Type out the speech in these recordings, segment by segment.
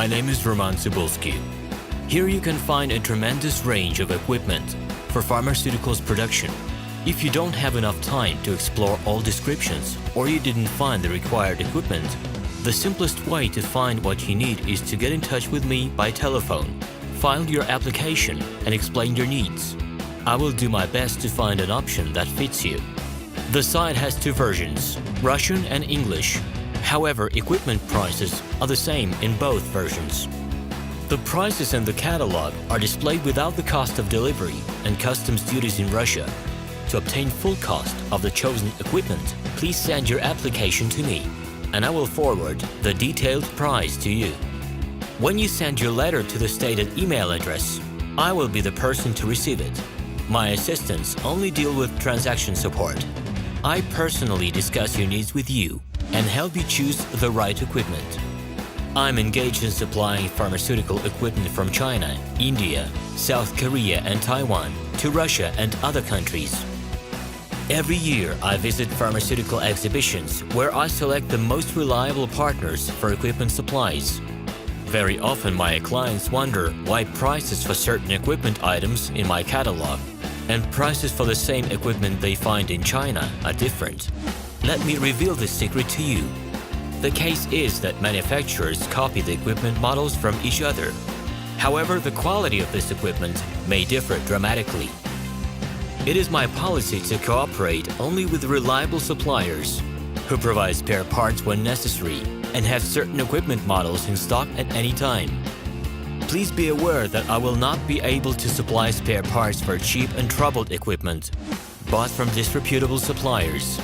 my name is Roman Cybulski. Here you can find a tremendous range of equipment for pharmaceuticals production. If you don't have enough time to explore all descriptions or you didn't find the required equipment, the simplest way to find what you need is to get in touch with me by telephone, file your application, and explain your needs. I will do my best to find an option that fits you. The site has two versions, Russian and English. However, equipment prices are the same in both versions. The prices in the catalog are displayed without the cost of delivery and customs duties in Russia. To obtain full cost of the chosen equipment, please send your application to me, and I will forward the detailed price to you. When you send your letter to the stated email address, I will be the person to receive it. My assistants only deal with transaction support. I personally discuss your needs with you and help you choose the right equipment. I'm engaged in supplying pharmaceutical equipment from China, India, South Korea, and Taiwan to Russia and other countries. Every year, I visit pharmaceutical exhibitions where I select the most reliable partners for equipment supplies. Very often, my clients wonder why prices for certain equipment items in my catalog and prices for the same equipment they find in China are different. Let me reveal this secret to you. The case is that manufacturers copy the equipment models from each other. However, the quality of this equipment may differ dramatically. It is my policy to cooperate only with reliable suppliers who provide spare parts when necessary and have certain equipment models in stock at any time. Please be aware that I will not be able to supply spare parts for cheap and troubled equipment bought from disreputable suppliers.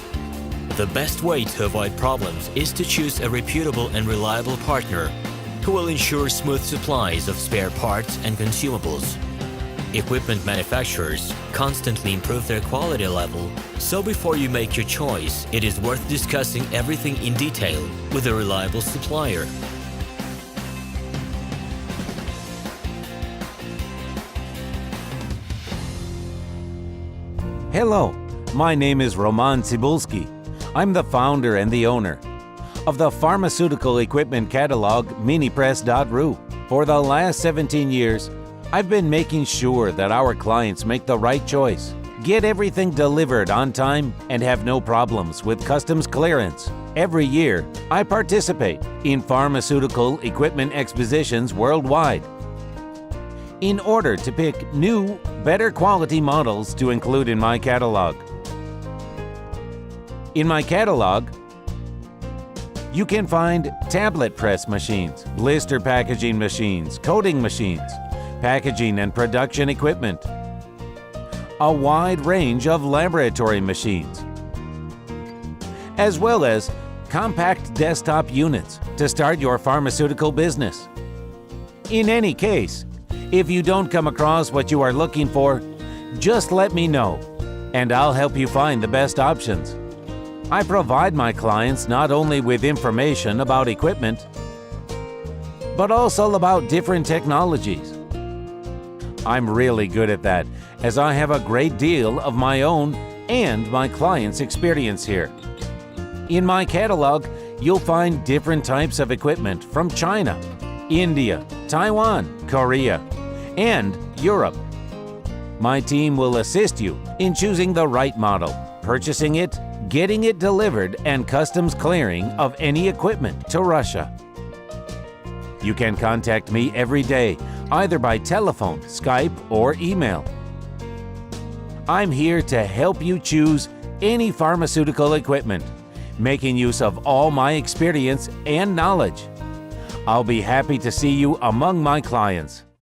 The best way to avoid problems is to choose a reputable and reliable partner who will ensure smooth supplies of spare parts and consumables. Equipment manufacturers constantly improve their quality level, so before you make your choice, it is worth discussing everything in detail with a reliable supplier. Hello, my name is Roman Cybulski. I'm the founder and the owner of the pharmaceutical equipment catalog minipress.ru. For the last 17 years, I've been making sure that our clients make the right choice, get everything delivered on time, and have no problems with customs clearance. Every year, I participate in pharmaceutical equipment expositions worldwide in order to pick new, better quality models to include in my catalog. In my catalog, you can find tablet press machines, blister packaging machines, coating machines, packaging and production equipment, a wide range of laboratory machines, as well as compact desktop units to start your pharmaceutical business. In any case, if you don't come across what you are looking for, just let me know, and I'll help you find the best options. I provide my clients not only with information about equipment, but also about different technologies. I'm really good at that, as I have a great deal of my own and my clients' experience here. In my catalog, you'll find different types of equipment from China, India, Taiwan, Korea, and Europe. My team will assist you in choosing the right model, purchasing it, getting it delivered, and customs clearing of any equipment to Russia. You can contact me every day, either by telephone, Skype, or email. I'm here to help you choose any pharmaceutical equipment, making use of all my experience and knowledge. I'll be happy to see you among my clients.